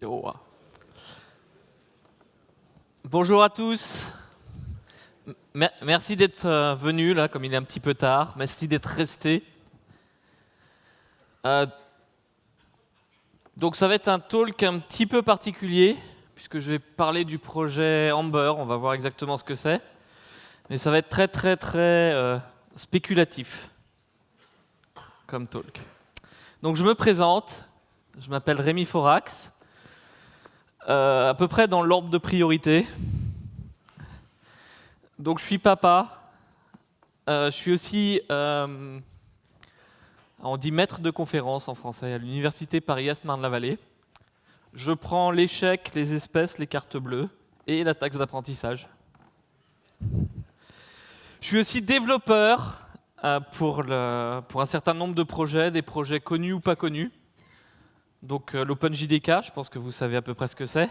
Oh. Bonjour à tous. Merci d'être venus là, comme il est un petit peu tard. Merci d'être restés. Donc ça va être un talk un petit peu particulier, puisque je vais parler du projet Amber. On va voir exactement ce que c'est. Mais ça va être très spéculatif comme talk. Donc je me présente. Je m'appelle Rémi Forax. À peu près dans l'ordre de priorité. Donc je suis papa. Je suis aussi, on dit maître de conférence en français, à l'université Paris-Est Marne-la-Vallée. Je prends les chèques, les espèces, les cartes bleues et la taxe d'apprentissage. Je suis aussi développeur pour un certain nombre de projets, des projets connus ou pas connus. Donc l'OpenJDK, je pense que vous savez à peu près ce que c'est.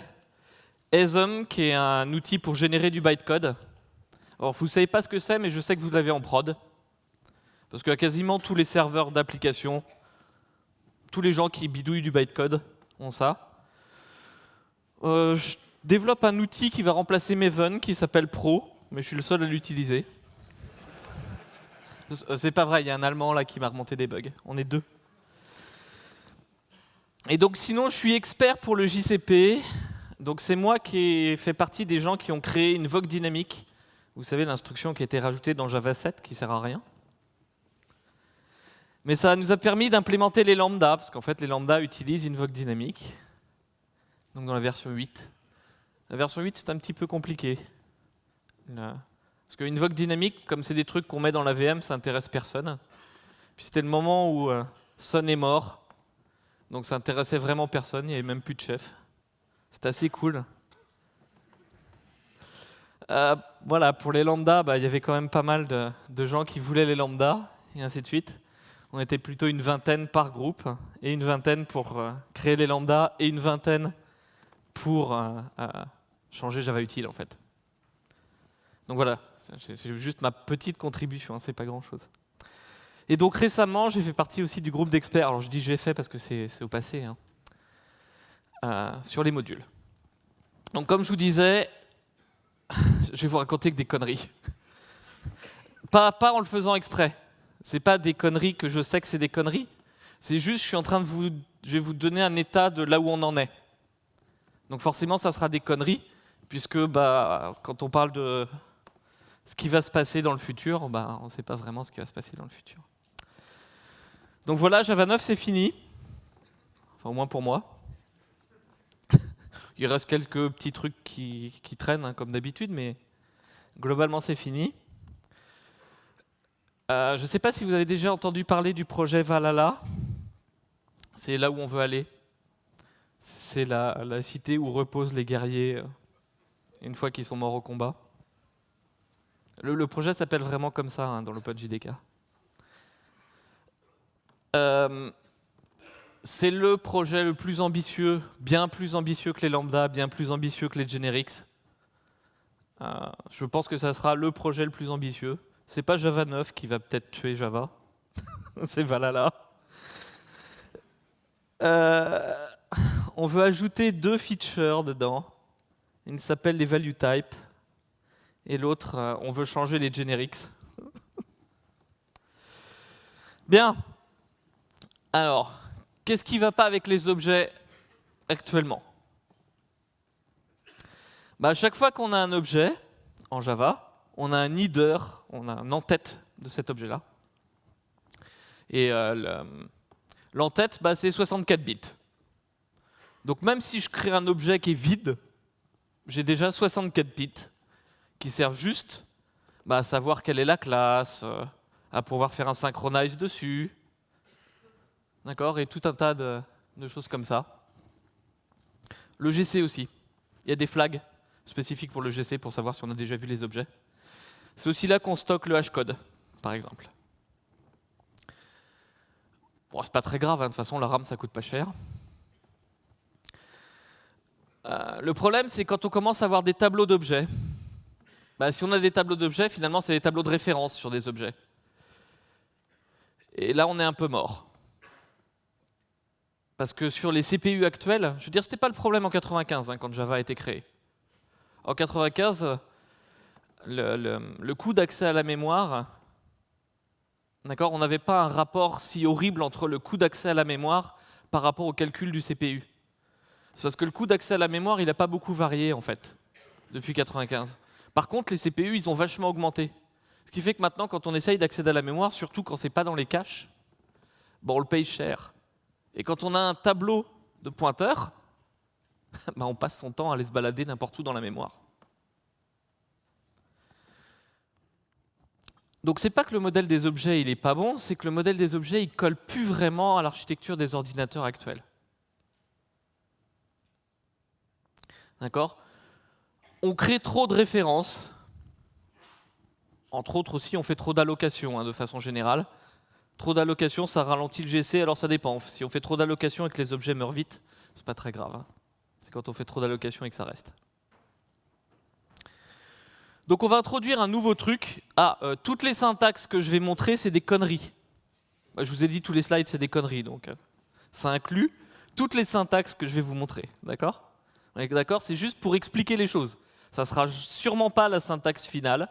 Asm, qui est un outil pour générer du bytecode. Alors vous ne savez pas ce que c'est, mais je sais que vous l'avez en prod. Parce que quasiment tous les serveurs d'application, tous les gens qui bidouillent du bytecode ont ça. Je développe un outil qui va remplacer Maven, qui s'appelle Pro, mais je suis le seul à l'utiliser. C'est pas vrai, il y a un Allemand là qui m'a remonté des bugs. On est deux. Et donc sinon, je suis expert pour le JCP. Donc c'est moi qui ai fait partie des gens qui ont créé une Invoke dynamique. Vous savez, l'instruction qui a été rajoutée dans Java 7, qui sert à rien. Mais ça nous a permis d'implémenter les lambdas, parce qu'en fait, les lambdas utilisent Invoke dynamique. Donc dans la version 8. La version 8, c'est un petit peu compliqué. Parce que Invoke dynamique, comme c'est des trucs qu'on met dans la VM, ça intéresse personne. Puis c'était le moment où Sun est mort. Donc ça intéressait vraiment personne, il n'y avait même plus de chef. C'était assez cool. Voilà, pour les lambdas, il y avait quand même pas mal de gens qui voulaient les lambdas, et ainsi de suite. On était plutôt une vingtaine par groupe, et une vingtaine pour créer les lambdas, et une vingtaine pour changer Java utile, en fait. Donc voilà, c'est juste ma petite contribution, c'est pas grand-chose. Et donc récemment, j'ai fait partie aussi du groupe d'experts. Alors je dis j'ai fait parce que c'est au passé, sur les modules. Donc comme je vous disais, je vais vous raconter que des conneries. Pas en le faisant exprès. C'est pas des conneries que je sais que c'est des conneries. C'est juste, je vais vous donner un état de là où on en est. Donc forcément, ça sera des conneries, puisque quand on parle de ce qui va se passer dans le futur, on ne sait pas vraiment ce qui va se passer dans le futur. Donc voilà, Java 9, c'est fini. Enfin, au moins pour moi. Il reste quelques petits trucs qui traînent, comme d'habitude, mais globalement, c'est fini. Je ne sais pas si vous avez déjà entendu parler du projet Valhalla. C'est là où on veut aller. C'est la cité où reposent les guerriers une fois qu'ils sont morts au combat. Le projet s'appelle vraiment comme ça dans l'OpenJDK. C'est le projet le plus ambitieux, bien plus ambitieux que les lambda, bien plus ambitieux que les generics. Je pense que ça sera le projet le plus ambitieux. C'est pas Java 9 qui va peut-être tuer Java, c'est Valhalla. On veut ajouter 2 features dedans. Une s'appelle les value types et l'autre, on veut changer les generics. Bien. Alors, qu'est-ce qui ne va pas avec les objets actuellement ? À chaque fois qu'on a un objet en Java, on a un header, on a un en-tête de cet objet-là. Et l'en-tête, c'est 64 bits. Donc même si je crée un objet qui est vide, j'ai déjà 64 bits qui servent juste à savoir quelle est la classe, à pouvoir faire un synchronize dessus. D'accord ? Et tout un tas de choses comme ça. Le GC aussi. Il y a des flags spécifiques pour le GC pour savoir si on a déjà vu les objets. C'est aussi là qu'on stocke le hashcode, par exemple. Bon, c'est pas très grave, de toute façon, la RAM, ça coûte pas cher. Le problème, c'est quand on commence à avoir des tableaux d'objets. Si on a des tableaux d'objets, finalement, c'est des tableaux de référence sur des objets. Et là, on est un peu mort. Parce que sur les CPU actuels, je veux dire, ce n'était pas le problème en 95 quand Java a été créé. En 95, le coût d'accès à la mémoire, d'accord, on n'avait pas un rapport si horrible entre le coût d'accès à la mémoire par rapport au calcul du CPU. C'est parce que le coût d'accès à la mémoire, il n'a pas beaucoup varié en fait, depuis 95. Par contre, les CPU, ils ont vachement augmenté. Ce qui fait que maintenant, quand on essaye d'accéder à la mémoire, surtout quand c'est pas dans les caches, bon, on le paye cher. Et quand on a un tableau de pointeurs, ben on passe son temps à aller se balader n'importe où dans la mémoire. Donc c'est pas que le modèle des objets il est pas bon, c'est que le modèle des objets il colle plus vraiment à l'architecture des ordinateurs actuels. D'accord ? On crée trop de références. Entre autres aussi, on fait trop d'allocations de façon générale. Trop d'allocations, ça ralentit le GC, alors ça dépend. Si on fait trop d'allocations et que les objets meurent vite, c'est pas très grave. C'est quand on fait trop d'allocations et que ça reste. Donc on va introduire un nouveau truc. Toutes les syntaxes que je vais montrer, c'est des conneries. Je vous ai dit, tous les slides, c'est des conneries. Donc ça inclut toutes les syntaxes que je vais vous montrer. D'accord ? On est d'accord ? C'est juste pour expliquer les choses. Ça ne sera sûrement pas la syntaxe finale.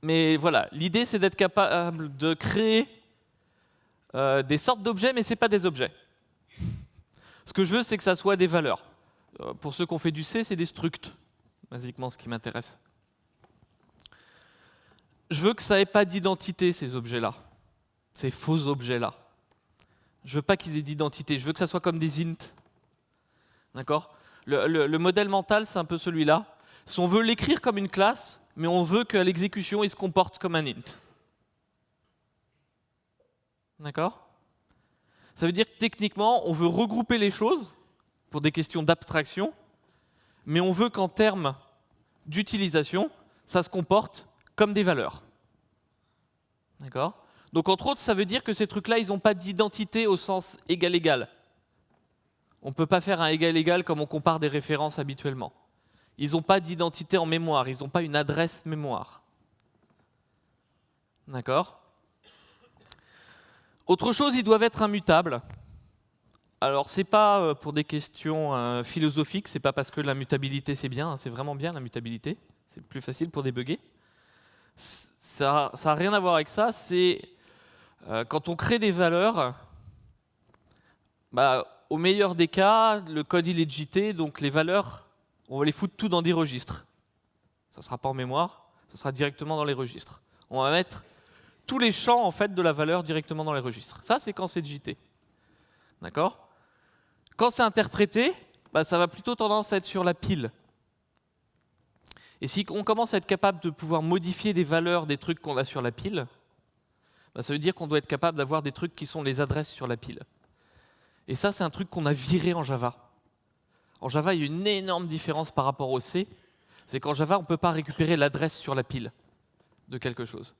Mais voilà, l'idée, c'est d'être capable de créer des sortes d'objets, mais ce n'est pas des objets. Ce que je veux, c'est que ça soit des valeurs. Pour ceux qui ont fait du C, c'est des structs. Basiquement, ce qui m'intéresse. Je veux que ça n'ait pas d'identité, ces objets-là. Ces faux objets-là. Je veux pas qu'ils aient d'identité. Je veux que ça soit comme des int. D'accord ? Le modèle mental, c'est un peu celui-là. Si on veut l'écrire comme une classe, mais on veut qu'à l'exécution, il se comporte comme un int. D'accord ? Ça veut dire que techniquement, on veut regrouper les choses pour des questions d'abstraction, mais on veut qu'en termes d'utilisation, ça se comporte comme des valeurs. D'accord ? Donc entre autres, ça veut dire que ces trucs-là, ils n'ont pas d'identité au sens égal-égal. On ne peut pas faire un égal-égal comme on compare des références habituellement. Ils n'ont pas d'identité en mémoire, ils n'ont pas une adresse mémoire. D'accord ? Autre chose, ils doivent être immutables. Alors, ce n'est pas pour des questions philosophiques, ce n'est pas parce que la mutabilité c'est bien, c'est vraiment bien la mutabilité, c'est plus facile pour débugger. Ça n'a rien à voir avec ça, c'est quand on crée des valeurs, au meilleur des cas, le code il est JIT, donc les valeurs, on va les foutre tout dans des registres. Ça ne sera pas en mémoire, ça sera directement dans les registres. On va mettre tous les champs en fait, de la valeur directement dans les registres. Ça, c'est quand c'est JIT. D'accord ? Quand c'est interprété, ça va plutôt tendance à être sur la pile. Et si on commence à être capable de pouvoir modifier des valeurs des trucs qu'on a sur la pile, ça veut dire qu'on doit être capable d'avoir des trucs qui sont les adresses sur la pile. Et ça, c'est un truc qu'on a viré en Java. En Java, il y a une énorme différence par rapport au C. C'est qu'en Java, on ne peut pas récupérer l'adresse sur la pile de quelque chose.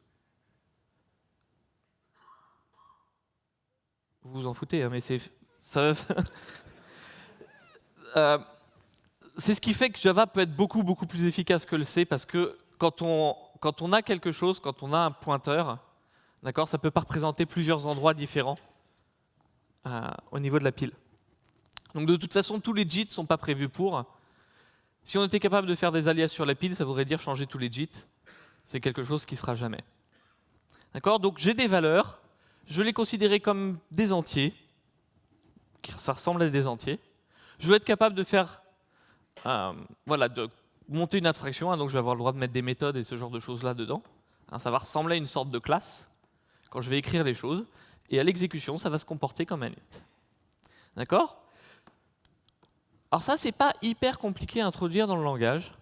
Vous vous en foutez, mais c'est ça. C'est ce qui fait que Java peut être beaucoup plus efficace que le C, parce que quand on a quelque chose, quand on a un pointeur, d'accord, ça peut pas représenter plusieurs endroits différents au niveau de la pile. Donc de toute façon, tous les JIT ne sont pas prévus pour. Si on était capable de faire des alias sur la pile, ça voudrait dire changer tous les JIT. C'est quelque chose qui ne sera jamais. D'accord ? Donc j'ai des valeurs, je vais les considérer comme des entiers, ça ressemble à des entiers. Je veux être capable de faire, de monter une abstraction, donc je vais avoir le droit de mettre des méthodes et ce genre de choses-là dedans. Ça va ressembler à une sorte de classe quand je vais écrire les choses, et à l'exécution, ça va se comporter comme un int. D'accord ? Alors ça, c'est pas hyper compliqué à introduire dans le langage,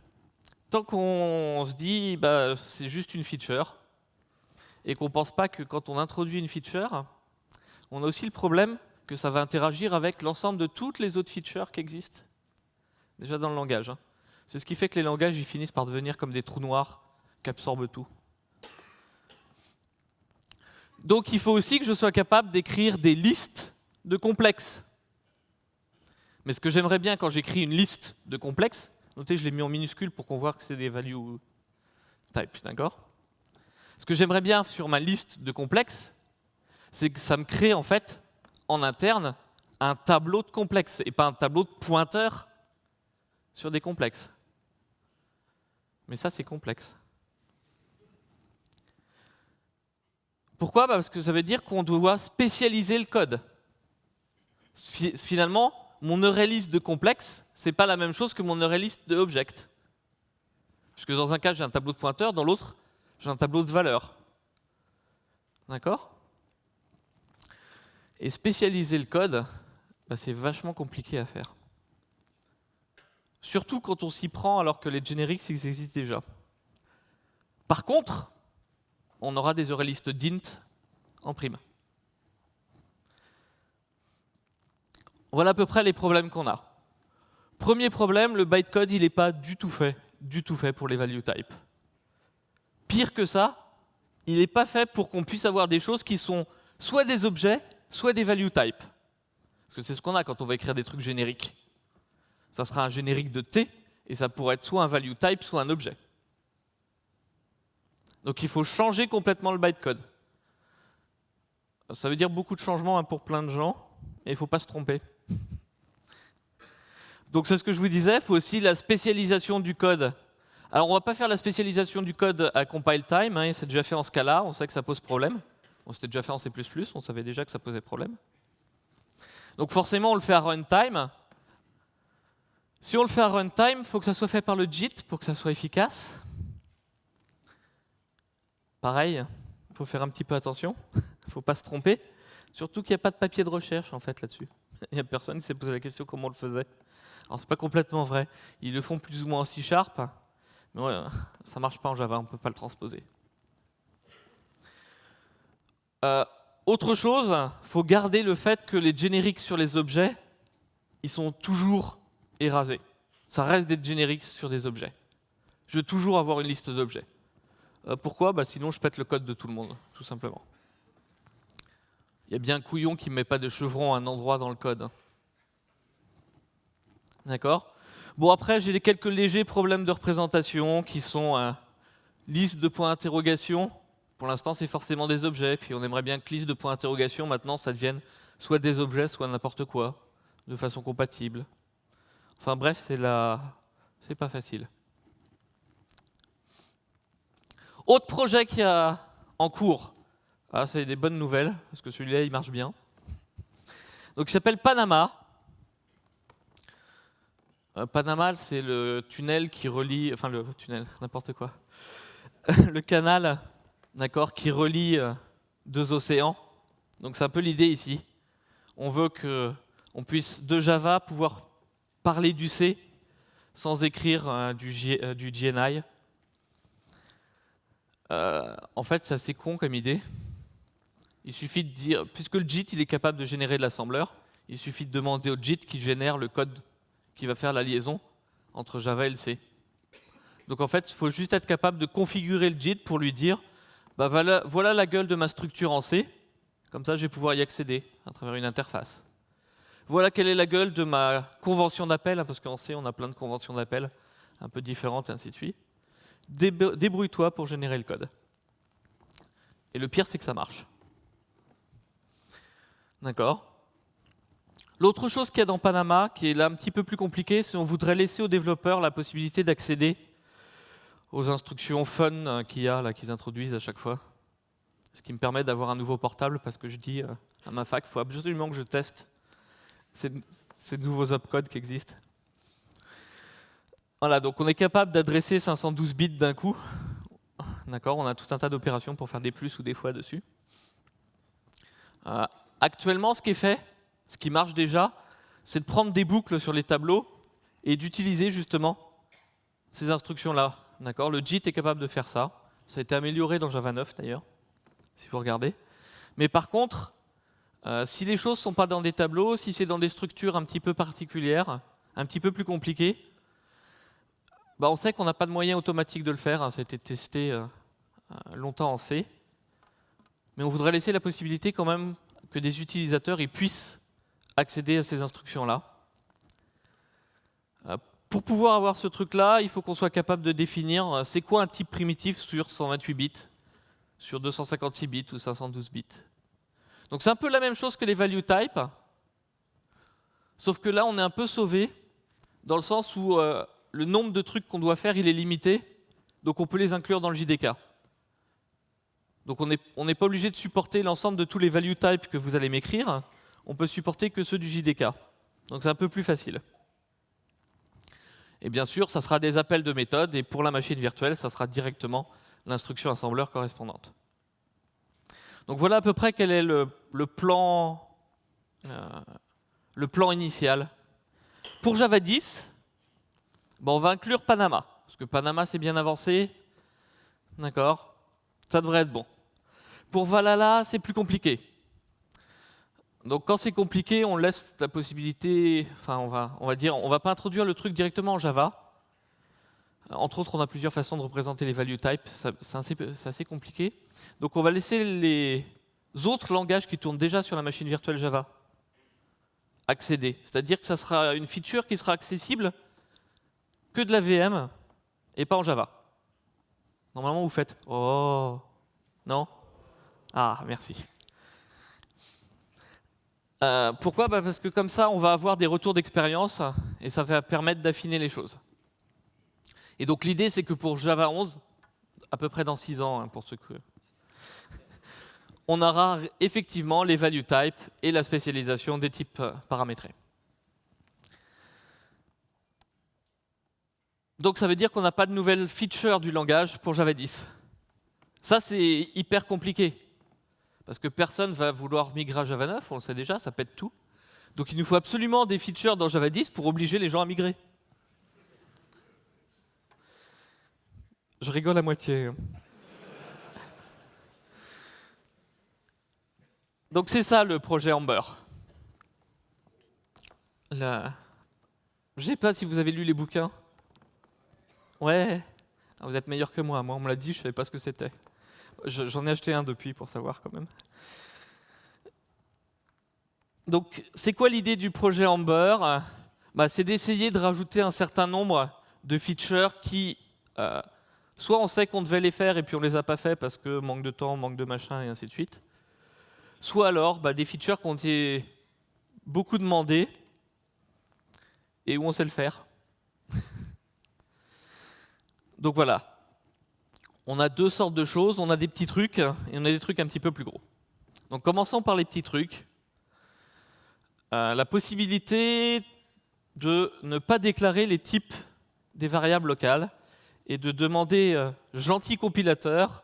tant qu'on se dit c'est juste une feature, et qu'on ne pense pas que quand on introduit une feature, on a aussi le problème que ça va interagir avec l'ensemble de toutes les autres features qui existent déjà dans le langage. C'est ce qui fait que les langages ils finissent par devenir comme des trous noirs qui absorbent tout. Donc il faut aussi que je sois capable d'écrire des listes de complexes. Mais ce que j'aimerais bien quand j'écris une liste de complexes, notez je l'ai mis en minuscule pour qu'on voit que c'est des value type, d'accord ? Ce que j'aimerais bien sur ma liste de complexes, c'est que ça me crée en fait en interne un tableau de complexes et pas un tableau de pointeurs sur des complexes. Mais ça, c'est complexe. Pourquoi ? Parce que ça veut dire qu'on doit spécialiser le code. Finalement, mon ArrayList de complexe, ce n'est pas la même chose que mon ArrayList de object. Parce que dans un cas, j'ai un tableau de pointeurs, dans l'autre, j'ai un tableau de valeurs. D'accord ? Et spécialiser le code, c'est vachement compliqué à faire. Surtout quand on s'y prend alors que les generics ils existent déjà. Par contre, on aura des ArrayList d'int en prime. Voilà à peu près les problèmes qu'on a. Premier problème, le bytecode il n'est pas du tout fait pour les value types. Pire que ça, il n'est pas fait pour qu'on puisse avoir des choses qui sont soit des objets, soit des value types. Parce que c'est ce qu'on a quand on va écrire des trucs génériques. Ça sera un générique de T, et ça pourrait être soit un value type, soit un objet. Donc il faut changer complètement le bytecode. Ça veut dire beaucoup de changements pour plein de gens, et il ne faut pas se tromper. Donc c'est ce que je vous disais, il faut aussi la spécialisation du code. Alors on ne va pas faire la spécialisation du code à compile time, c'est déjà fait en Scala, on sait que ça pose problème. On s'était déjà fait en C++, on savait déjà que ça posait problème. Donc forcément on le fait à runtime. Si on le fait à runtime, il faut que ça soit fait par le JIT pour que ça soit efficace. Pareil, il faut faire un petit peu attention, il ne faut pas se tromper. Surtout qu'il n'y a pas de papier de recherche en fait là-dessus. Il n'y a personne qui s'est posé la question comment on le faisait. Alors c'est pas complètement vrai. Ils le font plus ou moins en C#, mais ouais, ça ne marche pas en Java, on ne peut pas le transposer. Autre chose, il faut garder le fait que les generics sur les objets, ils sont toujours érasés. Ça reste des generics sur des objets. Je veux toujours avoir une liste d'objets. Pourquoi ? Sinon je pète le code de tout le monde, tout simplement. Il y a bien un couillon qui ne met pas de chevron à un endroit dans le code. D'accord ? Bon, après, j'ai quelques légers problèmes de représentation qui sont liste de points d'interrogation. Pour l'instant, c'est forcément des objets. Puis on aimerait bien que liste de points d'interrogation, maintenant, ça devienne soit des objets, soit n'importe quoi, de façon compatible. Enfin bref, c'est pas facile. Autre projet qui a en cours. Ah, c'est des bonnes nouvelles, parce que celui-là, il marche bien. Donc, il s'appelle Panama. Panama, c'est le tunnel qui relie... Enfin, le tunnel, n'importe quoi. Le canal, d'accord, qui relie deux océans. Donc, c'est un peu l'idée ici. On veut qu'on puisse, de Java, pouvoir parler du C sans écrire du GNI. En fait, c'est assez con comme idée. Il suffit de dire, puisque le JIT il est capable de générer de l'assembleur, il suffit de demander au JIT qui génère le code qui va faire la liaison entre Java et le C. Donc en fait, il faut juste être capable de configurer le JIT pour lui dire voilà la gueule de ma structure en C, comme ça je vais pouvoir y accéder à travers une interface. Voilà quelle est la gueule de ma convention d'appel, parce qu'en C on a plein de conventions d'appel un peu différentes et ainsi de suite. Débrouille-toi pour générer le code. Et le pire, c'est que ça marche. D'accord ? L'autre chose qu'il y a dans Panama, qui est là un petit peu plus compliqué, c'est qu'on voudrait laisser aux développeurs la possibilité d'accéder aux instructions fun qu'il y a, là, qu'ils introduisent à chaque fois. Ce qui me permet d'avoir un nouveau portable, parce que je dis à ma fac, il faut absolument que je teste ces nouveaux opcodes qui existent. Voilà, donc on est capable d'adresser 512 bits d'un coup. D'accord, on a tout un tas d'opérations pour faire des plus ou des fois dessus. Actuellement, ce qui est fait, ce qui marche déjà, c'est de prendre des boucles sur les tableaux et d'utiliser justement ces instructions-là. D'accord, le JIT est capable de faire ça. Ça a été amélioré dans Java 9 d'ailleurs, si vous regardez. Mais par contre, si les choses ne sont pas dans des tableaux, si c'est dans des structures un petit peu particulières, un petit peu plus compliquées, on sait qu'on n'a pas de moyen automatique de le faire. Ça a été testé longtemps en C. Mais on voudrait laisser la possibilité quand même que des utilisateurs puissent accéder à ces instructions-là. Pour pouvoir avoir ce truc-là, il faut qu'on soit capable de définir c'est quoi un type primitif sur 128 bits, sur 256 bits ou 512 bits. Donc c'est un peu la même chose que les value types, Sauf que là, on est un peu sauvé, dans le sens où le nombre de trucs qu'on doit faire, il est limité, donc on peut les inclure dans le JDK. Donc on n'est pas obligé de supporter l'ensemble de tous les value types que vous allez m'écrire, on peut supporter que ceux du JDK. Donc c'est un peu plus facile. Et bien sûr, ça sera des appels de méthode, et pour la machine virtuelle, ça sera directement l'instruction assembleur correspondante. Donc voilà à peu près quel est le plan initial. Pour Java 10, on va inclure Panama, parce que Panama c'est bien avancé. D'accord? Ça devrait être bon. Pour Valhalla, c'est plus compliqué. Donc quand c'est compliqué, on laisse la possibilité, enfin on va pas introduire le truc directement en Java. Entre autres, on a plusieurs façons de représenter les value types, c'est assez compliqué. Donc on va laisser les autres langages qui tournent déjà sur la machine virtuelle Java accéder. C'est-à-dire que ça sera une feature qui sera accessible que de la VM et pas en Java. Normalement, vous faites « Oh !» Non? Ah, merci. Pourquoi? Parce que comme ça, on va avoir des retours d'expérience et ça va permettre d'affiner les choses. Et donc l'idée, c'est que pour Java 11, à peu près dans 6 ans, pour ceux que... on aura effectivement les value types et la spécialisation des types paramétrés. Donc ça veut dire qu'on n'a pas de nouvelles features du langage pour Java 10. Ça, c'est hyper compliqué. Parce que personne ne va vouloir migrer à Java 9, on le sait déjà, ça pète tout. Donc il nous faut absolument des features dans Java 10 pour obliger les gens à migrer. Je rigole à moitié. Donc c'est ça le projet Amber. Je ne sais pas si vous avez lu les bouquins. Ouais, vous êtes meilleur que moi. Moi, on me l'a dit, je ne savais pas ce que c'était. J'en ai acheté un depuis pour savoir quand même. Donc, c'est quoi l'idée du projet Amber? C'est d'essayer de rajouter un certain nombre de features qui, soit on sait qu'on devait les faire et puis on les a pas fait parce que manque de temps, manque de machin et ainsi de suite. Soit alors des features qui ont été beaucoup demandées et où on sait le faire. Donc voilà. On a deux sortes de choses, on a des petits trucs et on a des trucs un petit peu plus gros. Donc commençons par les petits trucs. La possibilité de ne pas déclarer les types des variables locales et de demander gentil compilateur,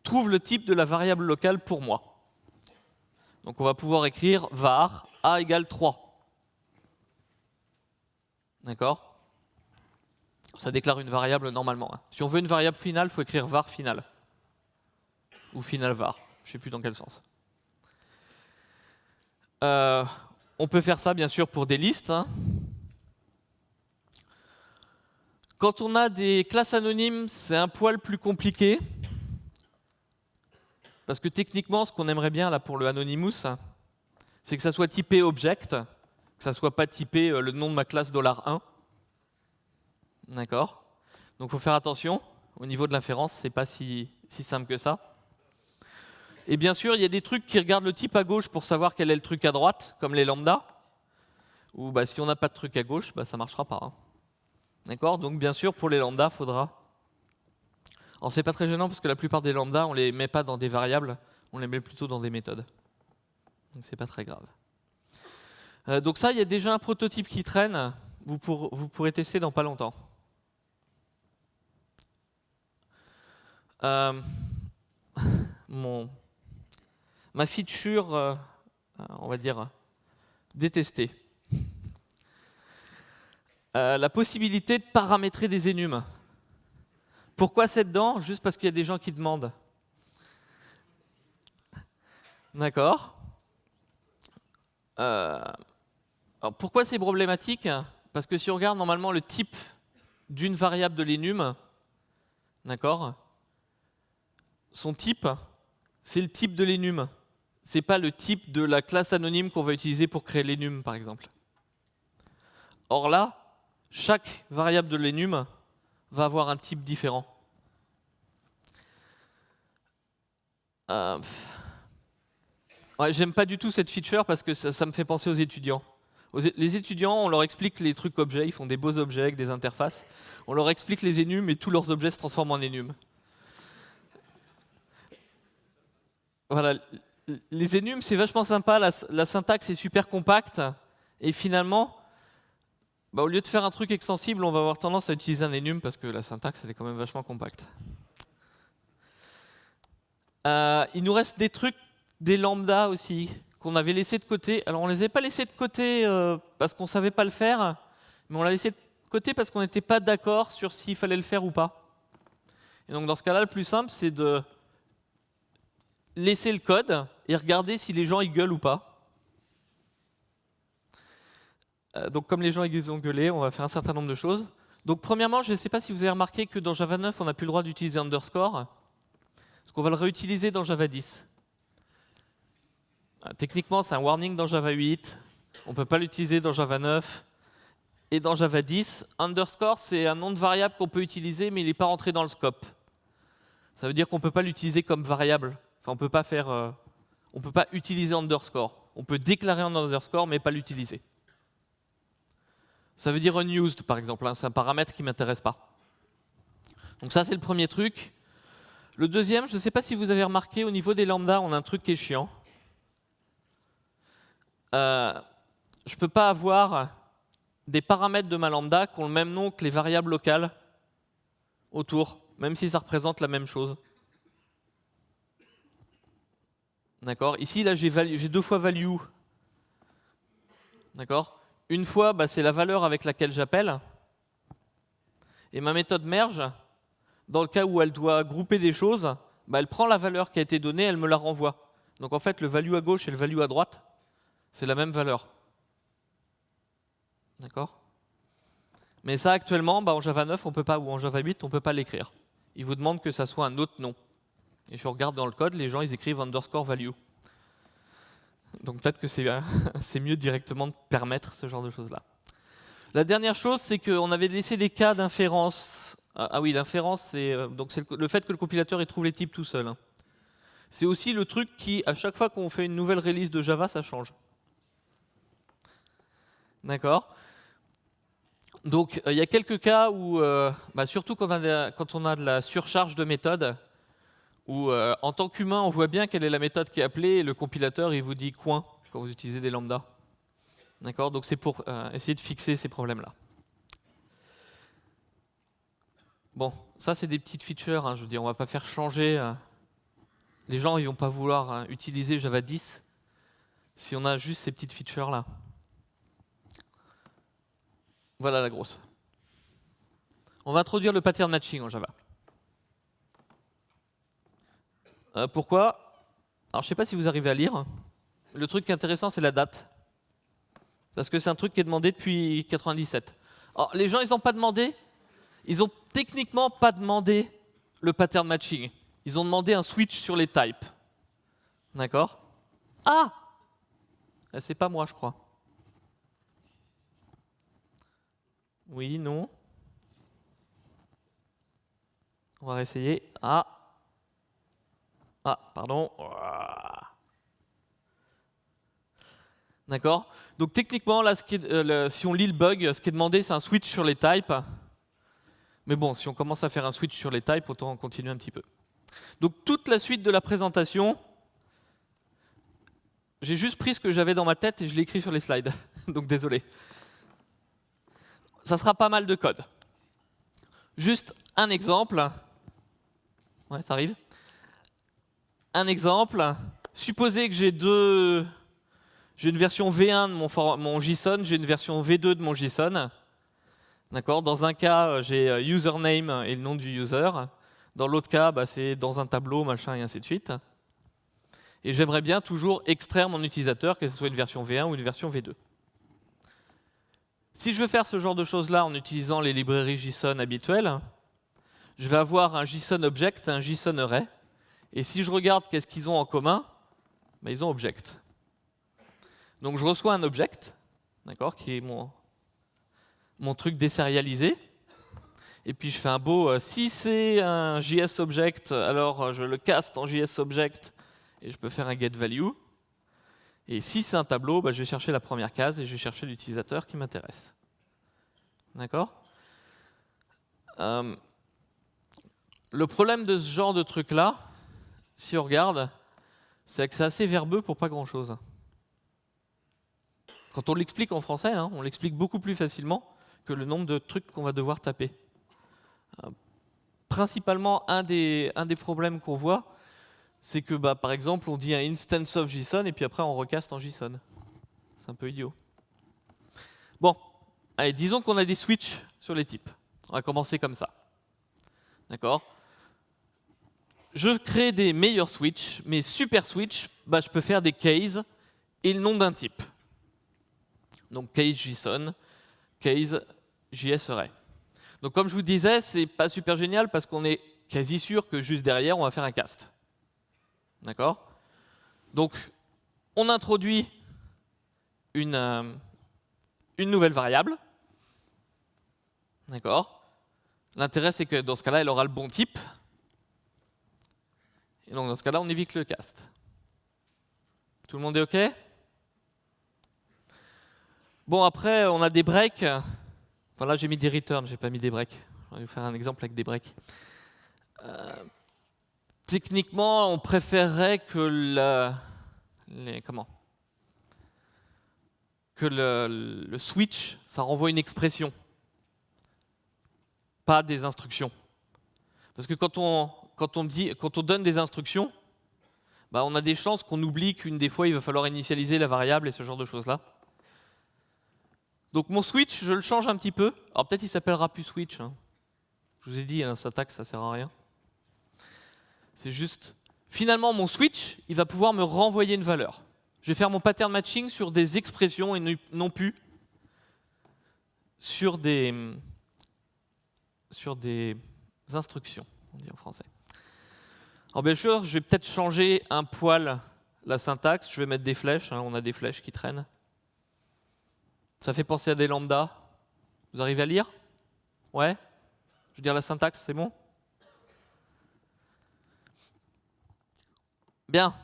trouve le type de la variable locale pour moi. Donc on va pouvoir écrire var a égale 3. D'accord? Ça déclare une variable normalement. Si on veut une variable finale, il faut écrire var final. Ou final var. Je ne sais plus dans quel sens. On peut faire ça, bien sûr, pour des listes. Quand on a des classes anonymes, c'est un poil plus compliqué. Parce que techniquement, ce qu'on aimerait bien là, pour le Anonymous, c'est que ça soit typé object, que ça ne soit pas typé le nom de ma classe $1. D'accord? Donc il faut faire attention. Au niveau de l'inférence, c'est pas si simple que ça. Et bien sûr, il y a des trucs qui regardent le type à gauche pour savoir quel est le truc à droite, comme les lambda. Ou si on n'a pas de truc à gauche, ça ne marchera pas. D'accord? Donc bien sûr, pour les lambda, il faudra... Alors c'est pas très gênant parce que la plupart des lambda, on les met pas dans des variables, on les met plutôt dans des méthodes. Donc c'est pas très grave. Donc ça, il y a déjà un prototype qui traîne. Vous pourrez tester dans pas longtemps. Ma feature, on va dire, détestée. La possibilité de paramétrer des enums. Pourquoi c'est dedans? Juste parce qu'il y a des gens qui demandent. D'accord. Alors pourquoi c'est problématique? Parce que si on regarde normalement le type d'une variable de l'enum, d'accord, son type, c'est le type de l'enum. C'est pas le type de la classe anonyme qu'on va utiliser pour créer l'enum, par exemple. Or là, chaque variable de l'enum va avoir un type différent. Ouais, j'aime pas du tout cette feature parce que ça me fait penser aux étudiants. Les étudiants, on leur explique les trucs objets, ils font des beaux objets avec des interfaces. On leur explique les enums et tous leurs objets se transforment en enums. Voilà, les enums, c'est vachement sympa, la syntaxe est super compacte, et finalement, au lieu de faire un truc extensible, on va avoir tendance à utiliser un enum parce que la syntaxe, elle est quand même vachement compacte. Il nous reste des trucs, des lambdas aussi, qu'on avait laissés de côté. Alors on ne les avait pas laissés de côté parce qu'on ne savait pas le faire, mais on l'a laissé de côté parce qu'on n'était pas d'accord sur s'il fallait le faire ou pas. Et donc dans ce cas-là, le plus simple, c'est de laisser le code et regarder si les gens y gueulent ou pas. Donc comme les gens ils ont gueulé, on va faire un certain nombre de choses. Donc premièrement, je ne sais pas si vous avez remarqué que dans Java 9, on n'a plus le droit d'utiliser underscore, parce qu'on va le réutiliser dans Java 10. Techniquement, c'est un warning dans Java 8, on ne peut pas l'utiliser dans Java 9. Et dans Java 10, underscore, c'est un nom de variable qu'on peut utiliser, mais il n'est pas rentré dans le scope. Ça veut dire qu'on ne peut pas l'utiliser comme variable. Enfin, on ne peut pas utiliser underscore. On peut déclarer un underscore, mais pas l'utiliser. Ça veut dire unused, par exemple. C'est un paramètre qui ne m'intéresse pas. Donc ça, c'est le premier truc. Le deuxième, je ne sais pas si vous avez remarqué, au niveau des lambdas, on a un truc qui est chiant. Je ne peux pas avoir des paramètres de ma lambda qui ont le même nom que les variables locales autour, même si ça représente la même chose. D'accord. Ici, là, j'ai deux fois value. D'accord. Une fois, c'est la valeur avec laquelle j'appelle. Et ma méthode merge, dans le cas où elle doit grouper des choses, elle prend la valeur qui a été donnée, elle me la renvoie. Donc en fait, le value à gauche et le value à droite, c'est la même valeur. D'accord. Mais ça, actuellement, en Java 9, on peut pas, ou en Java 8, on ne peut pas l'écrire. Il vous demande que ça soit un autre nom. Et je regarde dans le code, les gens, ils écrivent underscore value. Donc peut-être que c'est mieux directement de permettre ce genre de choses-là. La dernière chose, c'est qu'on avait laissé des cas d'inférence. Ah oui, l'inférence, c'est le fait que le compilateur il trouve les types tout seul. C'est aussi le truc qui, à chaque fois qu'on fait une nouvelle release de Java, ça change. D'accord. Donc il y a quelques cas où, surtout quand on a de la surcharge de méthodes, où en tant qu'humain, on voit bien quelle est la méthode qui est appelée, et le compilateur il vous dit coin quand vous utilisez des lambdas. D'accord. Donc c'est pour essayer de fixer ces problèmes-là. Bon, ça c'est des petites features, je veux dire, on ne va pas faire changer. Les gens ils vont pas vouloir utiliser Java 10 si on a juste ces petites features-là. Voilà la grosse. On va introduire le pattern matching en Java. Pourquoi? Alors je ne sais pas si vous arrivez à lire. Le truc qui est intéressant, c'est la date. Parce que c'est un truc qui est demandé depuis 1997. Alors les gens, ils n'ont pas demandé. Ils n'ont techniquement pas demandé le pattern matching. Ils ont demandé un switch sur les types. D'accord? Ah! C'est pas moi, je crois. Oui, non. On va réessayer. Ah, pardon. D'accord. Donc techniquement, là, si on lit le bug, ce qui est demandé, c'est un switch sur les types. Mais bon, si on commence à faire un switch sur les types, autant continuer un petit peu. Donc toute la suite de la présentation, j'ai juste pris ce que j'avais dans ma tête et je l'ai écrit sur les slides. Donc désolé. Ça sera pas mal de code. Juste un exemple. Ouais, ça arrive. Un exemple. Supposez que j'ai une version V1 de mon JSON, j'ai une version V2 de mon JSON. D'accord. Dans un cas, j'ai username et le nom du user. Dans l'autre cas, c'est dans un tableau, machin, et ainsi de suite. Et j'aimerais bien toujours extraire mon utilisateur, que ce soit une version V1 ou une version V2. Si je veux faire ce genre de choses-là en utilisant les librairies JSON habituelles, je vais avoir un JSON object, un JSON array. Et si je regarde qu'est-ce qu'ils ont en commun, ils ont object. Donc je reçois un object, d'accord, qui est mon truc désérialisé. Et puis je fais un beau, si c'est un JS object, alors je le caste en JS object et je peux faire un get value. Et si c'est un tableau, je vais chercher la première case et je vais chercher l'utilisateur qui m'intéresse. D'accord ? Le problème de ce genre de truc-là, si on regarde, c'est que c'est assez verbeux pour pas grand-chose. Quand on l'explique en français, on l'explique beaucoup plus facilement que le nombre de trucs qu'on va devoir taper. Principalement, un des problèmes qu'on voit, c'est que, par exemple, on dit un instance of JSON et puis après on recaste en JSON. C'est un peu idiot. Bon, allez, disons qu'on a des switches sur les types. On va commencer comme ça. D'accord ? Je crée des meilleurs switches, mais super switch, je peux faire des cases et le nom d'un type. Donc case JSON, case JSArray. Donc comme je vous disais, c'est pas super génial parce qu'on est quasi sûr que juste derrière, on va faire un cast. D'accord ? Donc on introduit une nouvelle variable. D'accord ? L'intérêt, c'est que dans ce cas-là, elle aura le bon type. Et donc dans ce cas-là, on évite le cast. Tout le monde est OK ? Bon, après, on a des breaks. Enfin, là, j'ai mis des returns, j'ai pas mis des breaks. Je vais vous faire un exemple avec des breaks. Techniquement, on préférerait que le switch, ça renvoie une expression, pas des instructions. Parce que quand on donne des instructions, on a des chances qu'on oublie qu'une des fois, il va falloir initialiser la variable et ce genre de choses-là. Donc mon switch, je le change un petit peu. Alors peut-être il s'appellera plus switch. Je vous ai dit, un syntaxe, ça sert à rien. C'est juste, finalement, mon switch, il va pouvoir me renvoyer une valeur. Je vais faire mon pattern matching sur des expressions et non plus sur des instructions, on dit en français. Alors bien sûr, je vais peut-être changer un poil la syntaxe. Je vais mettre des flèches. On a des flèches qui traînent. Ça fait penser à des lambdas. Vous arrivez à lire ? Ouais ? Je veux dire la syntaxe, c'est bon ? Bien.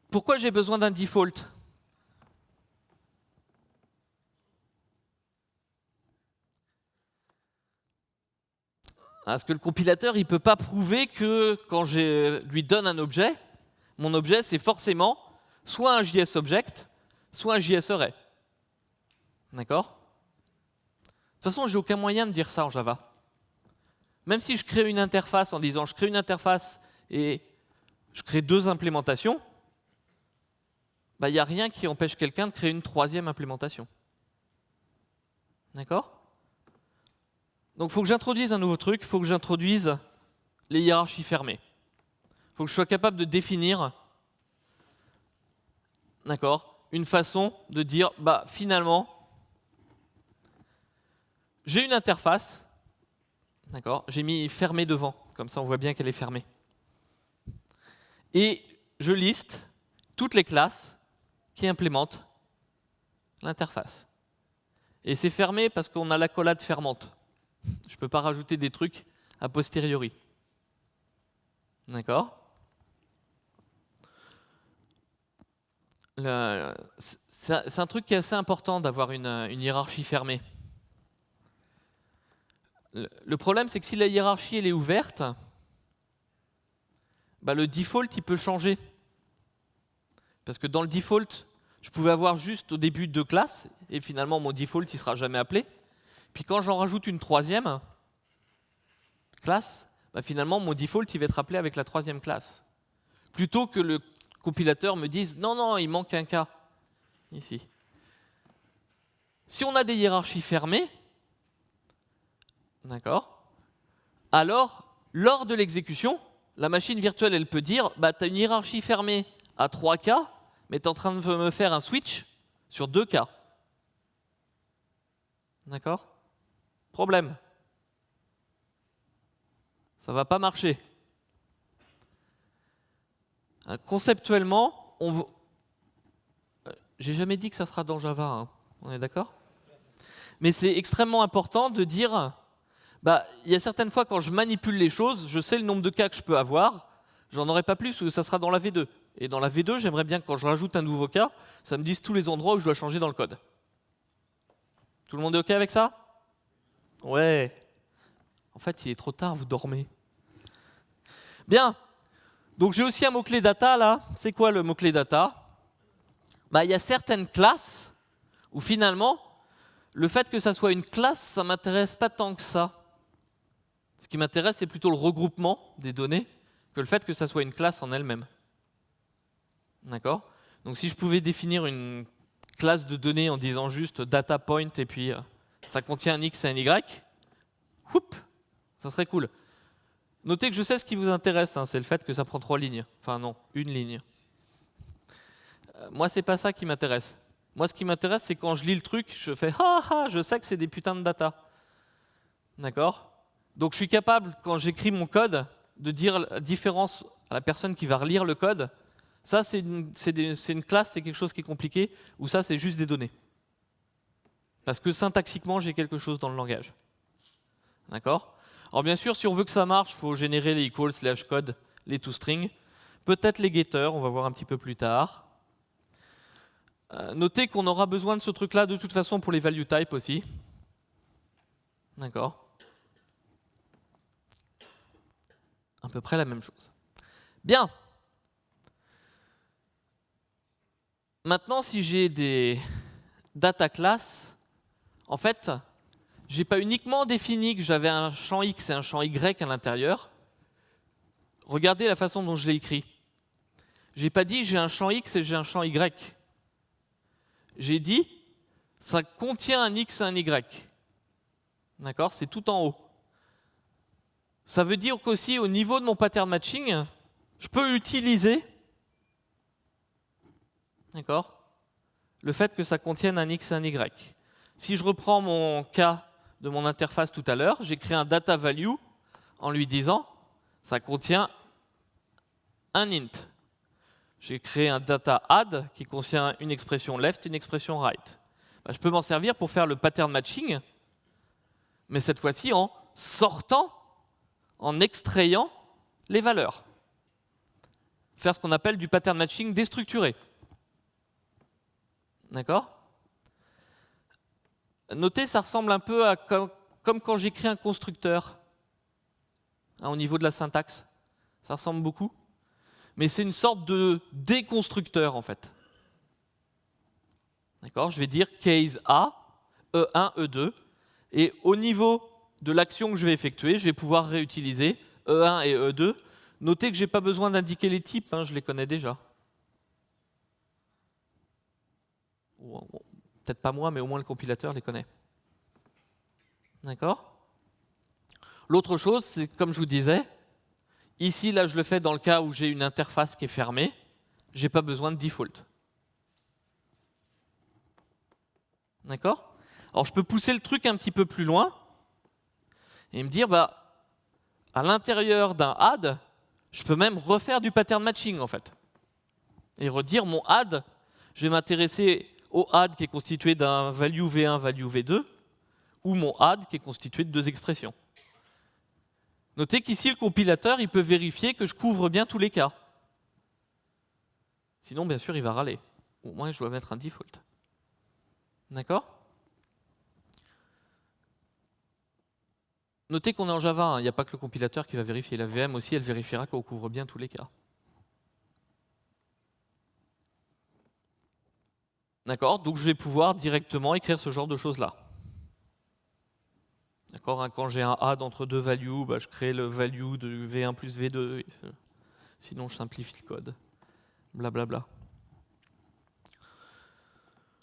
Pourquoi j'ai besoin d'un default ? Parce que le compilateur, il ne peut pas prouver que quand je lui donne un objet, mon objet, c'est forcément soit un JSObject, soit un JSArray. D'accord ? De toute façon, j'ai aucun moyen de dire ça en Java. Même si je crée une interface en disant je crée une interface et je crée deux implémentations, il n'y a rien qui empêche quelqu'un de créer une troisième implémentation. D'accord ? Donc il faut que j'introduise un nouveau truc, il faut que j'introduise les hiérarchies fermées. Il faut que je sois capable de définir, une façon de dire, finalement, j'ai une interface, j'ai mis fermé devant, comme ça on voit bien qu'elle est fermée. Et je liste toutes les classes qui implémentent l'interface. Et c'est fermé parce qu'on a l'accolade fermante. Je ne peux pas rajouter des trucs a posteriori. D'accord ? C'est un truc qui est assez important d'avoir une hiérarchie fermée. Le problème, c'est que si la hiérarchie elle est ouverte, le default il peut changer. Parce que dans le default, je pouvais avoir juste au début deux classes, et finalement mon default il ne sera jamais appelé. Puis quand j'en rajoute une troisième classe, finalement mon default il va être appelé avec la troisième classe. Plutôt que le compilateur me dise non, il manque un cas ici. Si on a des hiérarchies fermées, alors lors de l'exécution, la machine virtuelle elle peut dire tu as une hiérarchie fermée à 3 cas, mais tu es en train de me faire un switch sur 2 cas. D'accord ? Problème. Ça ne va pas marcher. Conceptuellement, j'ai jamais dit que ça sera dans Java, on est d'accord ? Mais c'est extrêmement important de dire, il y a certaines fois quand je manipule les choses, je sais le nombre de cas que je peux avoir, j'en aurai pas plus ou ça sera dans la V2. Et dans la V2, j'aimerais bien que quand je rajoute un nouveau cas, ça me dise tous les endroits où je dois changer dans le code. Tout le monde est OK avec ça? Ouais. En fait, il est trop tard, vous dormez. Bien. Donc j'ai aussi un mot-clé data là. C'est quoi le mot-clé data? Il y a certaines classes où finalement, le fait que ça soit une classe, ça ne m'intéresse pas tant que ça. Ce qui m'intéresse, c'est plutôt le regroupement des données que le fait que ça soit une classe en elle-même. D'accord? Donc si je pouvais définir une classe de données en disant juste data point et puis ça contient un x et un y, ça serait cool. Notez que je sais ce qui vous intéresse, hein, c'est le fait que ça prend 3 lignes. Enfin non, une ligne. Moi, c'est pas ça qui m'intéresse. Moi, ce qui m'intéresse, c'est quand je lis le truc, je fais « Ah ah, je sais que c'est des putains de data ». D'accord? Donc je suis capable, quand j'écris mon code, de dire la différence à la personne qui va relire le code. Ça, c'est une classe, c'est quelque chose qui est compliqué, ou ça, c'est juste des données. Parce que syntaxiquement, j'ai quelque chose dans le langage. D'accord? Alors bien sûr, si on veut que ça marche, il faut générer les equals, les hashcodes, les toString, peut-être les getters, on va voir un petit peu plus tard. Notez qu'on aura besoin de ce truc-là de toute façon pour les value type aussi. D'accord? À peu près la même chose. Bien. Maintenant, si j'ai des data classes, en fait, je n'ai pas uniquement défini que j'avais un champ X et un champ Y à l'intérieur. Regardez la façon dont je l'ai écrit. Je n'ai pas dit j'ai un champ X et j'ai un champ Y. J'ai dit ça contient un X et un Y. D'accord? C'est tout en haut. Ça veut dire qu'aussi au niveau de mon pattern matching, je peux utiliser, d'accord, le fait que ça contienne un X et un Y. Si je reprends mon cas de mon interface tout à l'heure, j'ai créé un data value en lui disant ça contient un int. J'ai créé un data add qui contient une expression left et une expression right. Je peux m'en servir pour faire le pattern matching, mais cette fois-ci en sortant, en extrayant les valeurs. Faire ce qu'on appelle du pattern matching déstructuré. D'accord? Notez, ça ressemble un peu à comme quand j'écris un constructeur, hein, au niveau de la syntaxe. Ça ressemble beaucoup. Mais c'est une sorte de déconstructeur, en fait. D'accord? Je vais dire case A, E1, E2, et au niveau de l'action que je vais effectuer, je vais pouvoir réutiliser E1 et E2. Notez que je n'ai pas besoin d'indiquer les types, hein, je les connais déjà. Peut-être pas moi, mais au moins le compilateur les connaît. D'accord? L'autre chose, c'est comme je vous disais, ici, là, je le fais dans le cas où j'ai une interface qui est fermée, je n'ai pas besoin de default. D'accord? Alors, je peux pousser le truc un petit peu plus loin et me dire, à l'intérieur d'un add, je peux même refaire du pattern matching, en fait. Et redire, mon add, je vais m'intéresser au add qui est constitué d'un value V1, value V2, ou mon add qui est constitué de 2 expressions. Notez qu'ici, le compilateur, il peut vérifier que je couvre bien tous les cas. Sinon, bien sûr, il va râler. Au moins, je dois mettre un default. D'accord? Notez qu'on est en Java, hein. Il n'y a pas que le compilateur qui va vérifier. La VM aussi, elle vérifiera qu'on couvre bien tous les cas. D'accord? Donc, je vais pouvoir directement écrire ce genre de choses-là. D'accord, hein, quand j'ai un add entre 2 values, je crée le value de V1 plus V2. Sinon, je simplifie le code. Blablabla.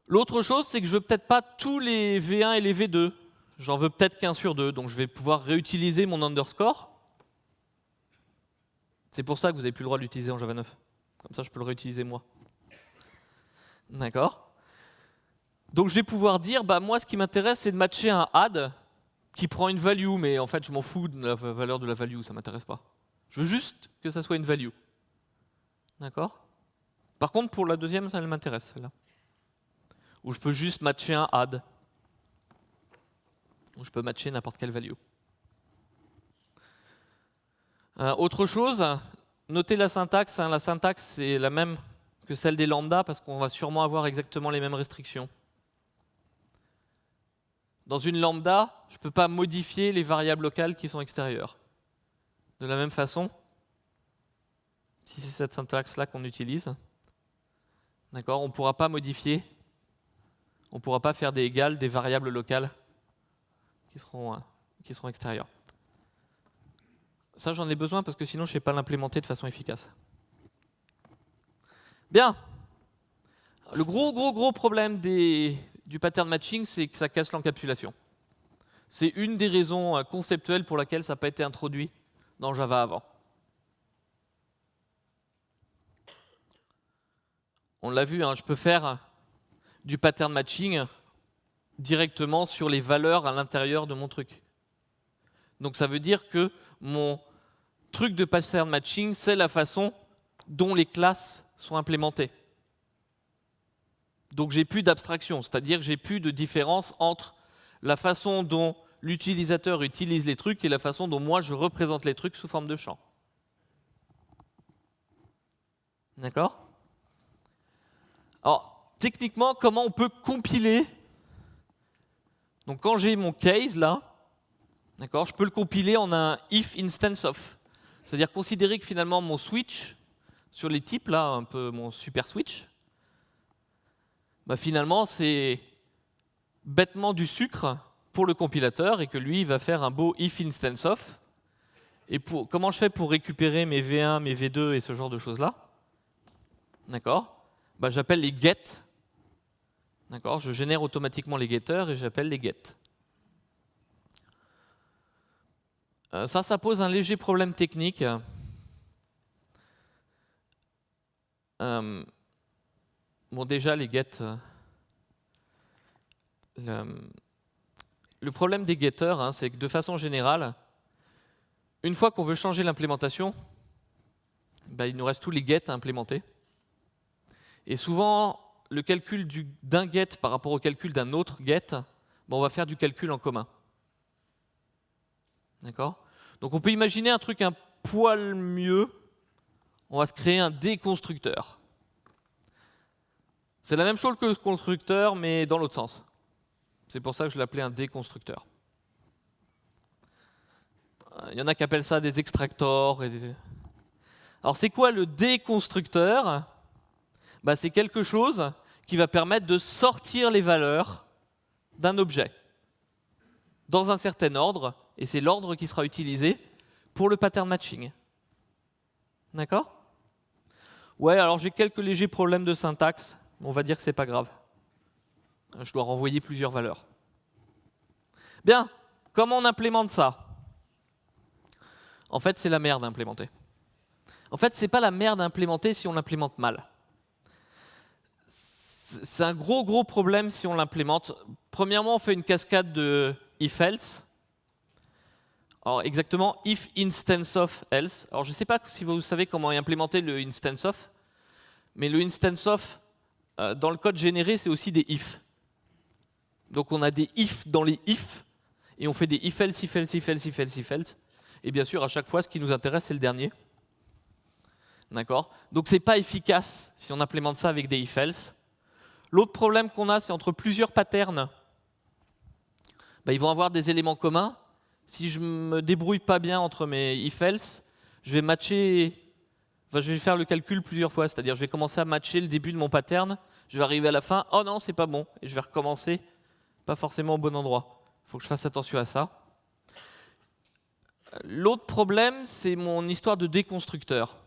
L'autre chose, c'est que je veux peut-être pas tous les V1 et les V2. J'en veux peut-être qu'un sur 2. Donc, je vais pouvoir réutiliser mon underscore. C'est pour ça que vous n'avez plus le droit de l'utiliser en Java 9. Comme ça, je peux le réutiliser moi. D'accord? Donc, je vais pouvoir dire, moi, ce qui m'intéresse, c'est de matcher un add qui prend une value, mais en fait, je m'en fous de la valeur de la value, ça ne m'intéresse pas. Je veux juste que ça soit une value. D'accord? Par contre, pour la deuxième, ça elle m'intéresse, celle-là. Où je peux juste matcher un add. Où je peux matcher n'importe quelle value. Autre chose, notez la syntaxe. Hein, la syntaxe, c'est la même que celle des lambda parce qu'on va sûrement avoir exactement les mêmes restrictions. Dans une lambda, je ne peux pas modifier les variables locales qui sont extérieures. De la même façon, si c'est cette syntaxe-là qu'on utilise, d'accord, on ne pourra pas modifier, on ne pourra pas faire des égales des variables locales qui seront extérieures. Ça, j'en ai besoin parce que sinon, je ne sais pas l'implémenter de façon efficace. Bien. Le gros problème du pattern matching, c'est que ça casse l'encapsulation. C'est une des raisons conceptuelles pour laquelle ça n'a pas été introduit dans Java avant. On l'a vu, hein, je peux faire du pattern matching directement sur les valeurs à l'intérieur de mon truc. Donc ça veut dire que mon truc de pattern matching, c'est la façon dont les classes sont implémentées. Donc j'ai plus d'abstraction, c'est-à-dire que j'ai plus de différence entre la façon dont l'utilisateur utilise les trucs et la façon dont moi je représente les trucs sous forme de champ. D'accord ? Alors, techniquement, comment on peut compiler? Donc quand j'ai mon case là, d'accord, je peux le compiler en un if instance of. C'est-à-dire considérer que finalement mon switch sur les types là, un peu mon super switch, bah finalement c'est bêtement du sucre pour le compilateur et que lui il va faire un beau if instance of. Et comment je fais pour récupérer mes V1, mes V2 et ce genre de choses là? D'accord? Bah, j'appelle les get. D'accord? Je génère automatiquement les getters et j'appelle les get. Ça pose un léger problème technique. Bon, déjà, les get. Le problème des getters, hein, c'est que de façon générale, une fois qu'on veut changer l'implémentation, bah, il nous reste tous les get à implémenter. Et souvent, le calcul d'un get par rapport au calcul d'un autre get, bah, on va faire du calcul en commun. D'accord? Donc on peut imaginer un truc un poil mieux. On va se créer un déconstructeur. C'est la même chose que le constructeur, mais dans l'autre sens. C'est pour ça que je l'appelais un déconstructeur. Il y en a qui appellent ça des extractors. Alors c'est quoi le déconstructeur? Bah, c'est quelque chose qui va permettre de sortir les valeurs d'un objet dans un certain ordre, et c'est l'ordre qui sera utilisé pour le pattern matching. D'accord? Ouais, alors j'ai quelques légers problèmes de syntaxe, on va dire que c'est pas grave. Je dois renvoyer plusieurs valeurs. Bien, comment on implémente ça? En fait, c'est la merde à implémenter. En fait, c'est pas la merde à implémenter si on l'implémente mal. C'est un gros problème si on l'implémente. Premièrement, on fait une cascade de if-else. Alors exactement, if instance of else. Alors je ne sais pas si vous savez comment implémenter le instance of, mais le instance of, dans le code généré, c'est aussi des if. Donc on a des if dans les if, et on fait des if-else, if-else, if-else, if-else, if-else. Et bien sûr, à chaque fois, ce qui nous intéresse, c'est le dernier. D'accord? Donc c'est pas efficace si on implémente ça avec des if-else. L'autre problème qu'on a, c'est entre plusieurs patterns. Bah, ils vont avoir des éléments communs. Si je me débrouille pas bien entre mes if-else, je vais je vais faire le calcul plusieurs fois. C'est-à-dire, je vais commencer à matcher le début de mon pattern. Je vais arriver à la fin. Oh non, c'est pas bon. Et je vais recommencer, pas forcément au bon endroit. Il faut que je fasse attention à ça. L'autre problème, c'est mon histoire de déconstructeur.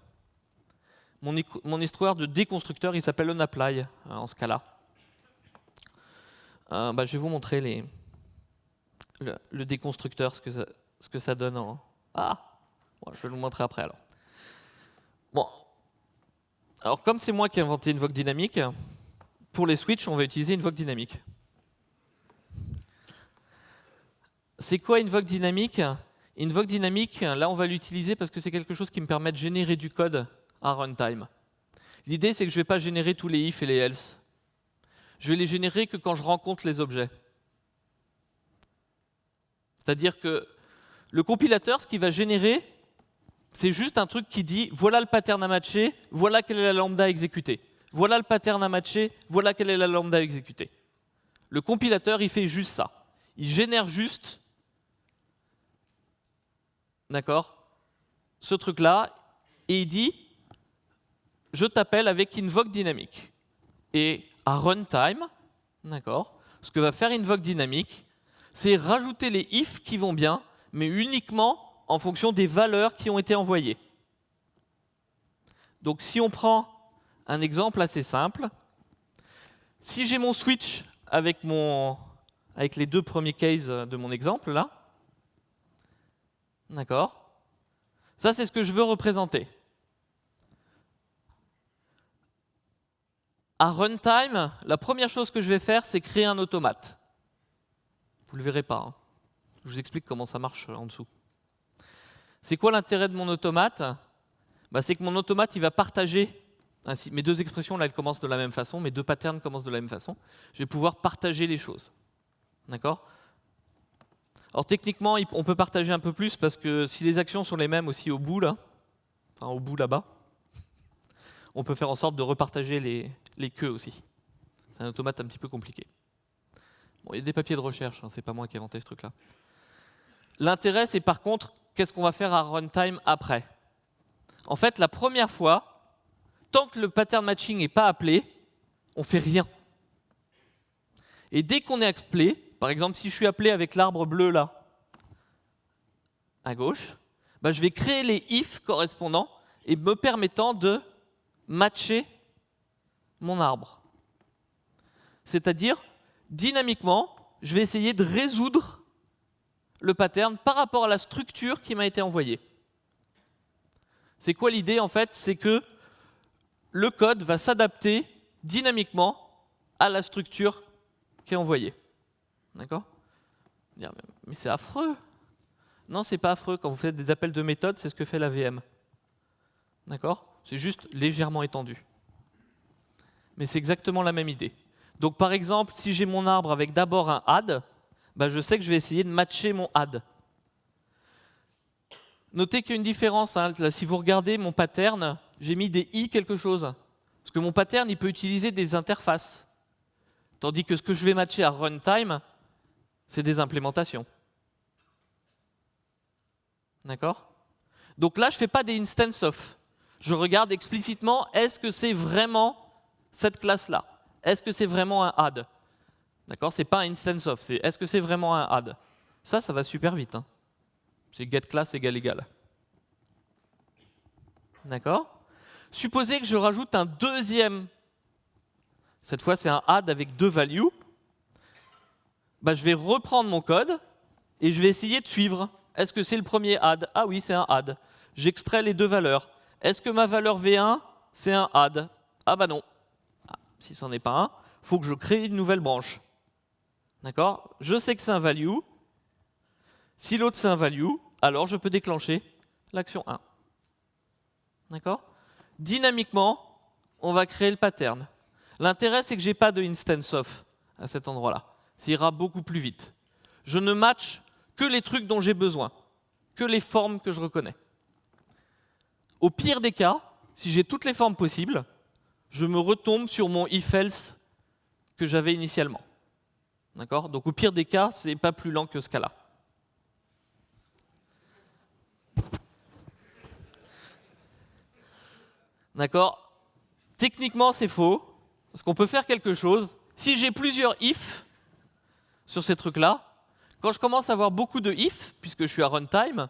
Mon histoire de déconstructeur, il s'appelle onApply en ce cas-là. Je vais vous montrer le déconstructeur, ce que ça donne en... je vais le montrer après alors. Bon. Alors comme c'est moi qui ai inventé une vogue dynamique, pour les switches, on va utiliser une vogue dynamique. C'est quoi une vogue dynamique? Une vogue dynamique, là on va l'utiliser parce que c'est quelque chose qui me permet de générer du code à runtime. L'idée c'est que je ne vais pas générer tous les if et les else. Je vais les générer que quand je rencontre les objets. C'est-à-dire que le compilateur, ce qu'il va générer, c'est juste un truc qui dit voilà le pattern à matcher, voilà quelle est la lambda à exécuter. Voilà le pattern à matcher, voilà quelle est la lambda à exécuter. Le compilateur, il fait juste ça. Il génère juste, d'accord, ce truc-là, et il dit je t'appelle avec invoke dynamique. Et à runtime, d'accord, ce que va faire invoke dynamique, c'est rajouter les if qui vont bien, mais uniquement en fonction des valeurs qui ont été envoyées. Donc si on prend un exemple assez simple, si j'ai mon switch avec les deux premiers cases de mon exemple là, d'accord, ça c'est ce que je veux représenter. À runtime, la première chose que je vais faire, c'est créer un automate. Vous ne le verrez pas. Hein. Je vous explique comment ça marche en dessous. C'est quoi l'intérêt de mon automate? C'est que mon automate, il va partager. Ainsi, mes deux expressions, là, elles commencent de la même façon. Mes deux patterns commencent de la même façon. Je vais pouvoir partager les choses. D'accord? Alors techniquement, on peut partager un peu plus parce que si les actions sont les mêmes aussi au bout, là, enfin au bout là-bas, on peut faire en sorte de repartager les queues aussi. C'est un automate un petit peu compliqué. Bon, il y a des papiers de recherche, hein, c'est pas moi qui ai inventé ce truc-là. L'intérêt, c'est par contre, qu'est-ce qu'on va faire à runtime après? En fait, la première fois, tant que le pattern matching n'est pas appelé, on ne fait rien. Et dès qu'on est appelé, par exemple, si je suis appelé avec l'arbre bleu là, à gauche, je vais créer les if correspondants et me permettant de matcher mon arbre. C'est-à-dire, dynamiquement, je vais essayer de résoudre le pattern par rapport à la structure qui m'a été envoyée. C'est quoi l'idée en fait? C'est que le code va s'adapter dynamiquement à la structure qui est envoyée. D'accord? Mais c'est affreux. Non, c'est pas affreux. Quand vous faites des appels de méthode, c'est ce que fait la VM. D'accord? C'est juste légèrement étendu. Mais c'est exactement la même idée. Donc par exemple, si j'ai mon arbre avec d'abord un add, je sais que je vais essayer de matcher mon add. Notez qu'il y a une différence. Hein. Là, si vous regardez mon pattern, j'ai mis des i quelque chose. Parce que mon pattern, il peut utiliser des interfaces. Tandis que ce que je vais matcher à runtime, c'est des implémentations. D'accord? Donc là, je ne fais pas des instance of. Je regarde explicitement, est-ce que c'est vraiment cette classe-là? Est-ce que c'est vraiment un add? D'accord? Ce n'est pas un instance of, c'est est-ce que c'est vraiment un add? Ça va super vite. Hein. C'est getClass égale. D'accord? Supposez que je rajoute un deuxième. Cette fois, c'est un add avec deux values. Je vais reprendre mon code et je vais essayer de suivre. Est-ce que c'est le premier add? Ah oui, c'est un add. J'extrais les deux valeurs. Est-ce que ma valeur V1, c'est un add? Ah non. Ah, si ce n'en est pas un, il faut que je crée une nouvelle branche. D'accord? Je sais que c'est un value. Si l'autre c'est un value, alors je peux déclencher l'action 1. D'accord? Dynamiquement, on va créer le pattern. L'intérêt, c'est que je n'ai pas de instance of à cet endroit-là. Ça ira beaucoup plus vite. Je ne match que les trucs dont j'ai besoin, que les formes que je reconnais. Au pire des cas, si j'ai toutes les formes possibles, je me retombe sur mon if-else que j'avais initialement. D'accord? Donc au pire des cas, ce n'est pas plus lent que ce cas-là. D'accord? Techniquement, c'est faux, parce qu'on peut faire quelque chose. Si j'ai plusieurs if sur ces trucs-là, quand je commence à avoir beaucoup de if, puisque je suis à runtime,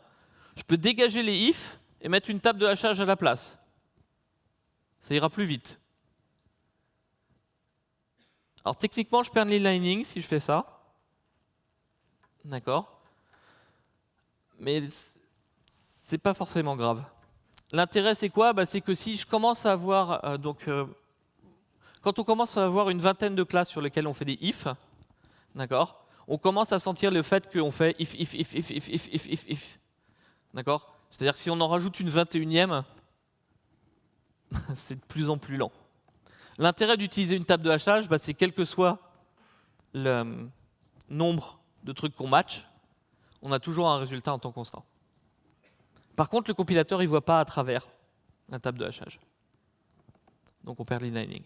je peux dégager les if et mettre une table de hachage à la place. Ça ira plus vite. Alors techniquement, je perds l'inlining si je fais ça. D'accord? Mais c'est pas forcément grave. L'intérêt, c'est quoi? C'est que si je commence à avoir... quand on commence à avoir une vingtaine de classes sur lesquelles on fait des if, d'accord, on commence à sentir le fait qu'on fait if. D'accord? C'est-à-dire que si on en rajoute une 21e, c'est de plus en plus lent. L'intérêt d'utiliser une table de hachage, c'est quel que soit le nombre de trucs qu'on match, on a toujours un résultat en temps constant. Par contre, le compilateur, il ne voit pas à travers la table de hachage. Donc on perd l'inlining.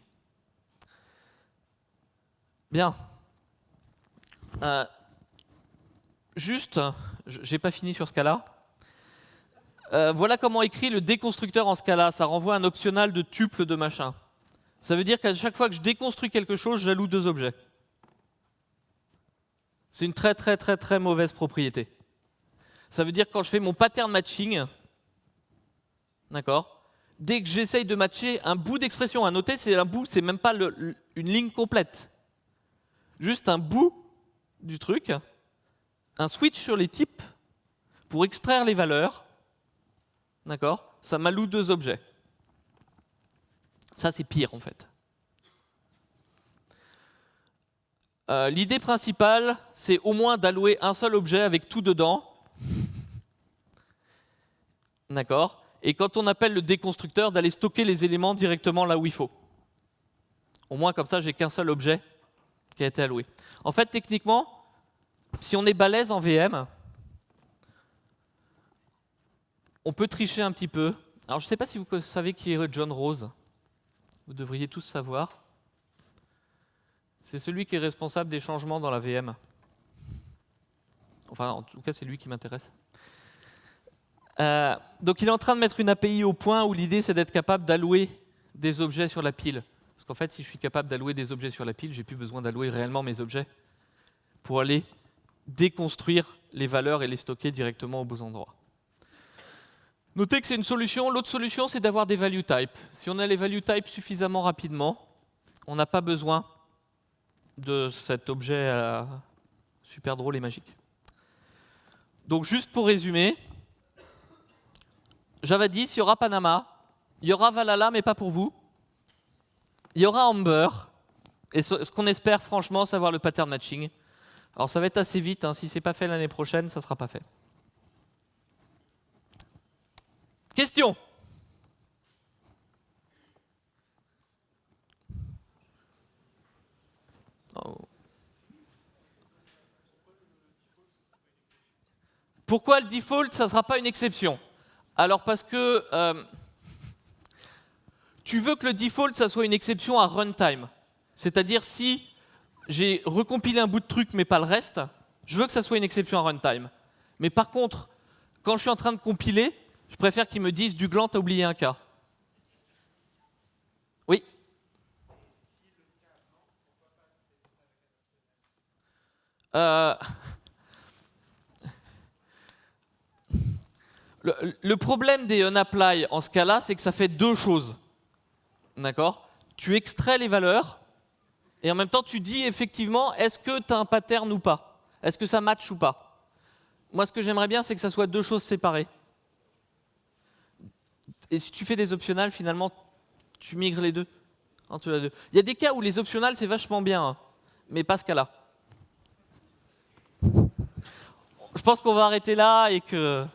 Bien. Juste, je n'ai pas fini sur Scala. Voilà comment écrit le déconstructeur en Scala. Ça renvoie un optional de tuple de machin. Ça veut dire qu'à chaque fois que je déconstruis quelque chose, j'alloue 2 objets. C'est une très très très très mauvaise propriété. Ça veut dire que quand je fais mon pattern matching, d'accord, dès que j'essaye de matcher un bout d'expression, à noter, c'est un bout, c'est même pas une ligne complète. Juste un bout du truc, un switch sur les types pour extraire les valeurs, d'accord, ça m'alloue 2 objets. Ça, c'est pire, en fait. L'idée principale, c'est au moins d'allouer un seul objet avec tout dedans. D'accord. Et quand on appelle le déconstructeur, d'aller stocker les éléments directement là où il faut. Au moins, comme ça, j'ai qu'un seul objet qui a été alloué. En fait, techniquement, si on est balèze en VM, on peut tricher un petit peu. Alors, je ne sais pas si vous savez qui est John Rose. Vous devriez tous savoir. C'est celui qui est responsable des changements dans la VM. Enfin, en tout cas, c'est lui qui m'intéresse. Donc, il est en train de mettre une API au point où l'idée, c'est d'être capable d'allouer des objets sur la pile. Parce qu'en fait, si je suis capable d'allouer des objets sur la pile, j'ai plus besoin d'allouer réellement mes objets pour aller déconstruire les valeurs et les stocker directement aux beaux endroits. Notez que c'est une solution. L'autre solution, c'est d'avoir des value types. Si on a les value types suffisamment rapidement, on n'a pas besoin de cet objet super drôle et magique. Donc juste pour résumer, Java 10, il y aura Panama, il y aura Valhalla, mais pas pour vous. Il y aura Amber, et ce qu'on espère franchement, c'est avoir le pattern matching. Alors ça va être assez vite, hein. Si ce n'est pas fait l'année prochaine, ça ne sera pas fait. Question? Oh. Pourquoi le default, ça ne sera pas une exception? Alors parce que tu veux que le default, ça soit une exception à runtime. C'est-à-dire si j'ai recompilé un bout de truc mais pas le reste, je veux que ça soit une exception à runtime. Mais par contre, quand je suis en train de compiler, je préfère qu'ils me disent du gland, t'as oublié un cas. Oui. Le problème des unapply en ce cas-là, c'est que ça fait 2 choses. D'accord? Tu extrais les valeurs et en même temps tu dis effectivement est-ce que tu as un pattern ou pas? Est-ce que ça match ou pas? Moi, ce que j'aimerais bien, c'est que ça soit 2 choses séparées. Et si tu fais des optionales, finalement, tu migres les deux entre les deux. Il y a des cas où les optionales, c'est vachement bien, hein, mais pas ce cas-là. Je pense qu'on va arrêter là et que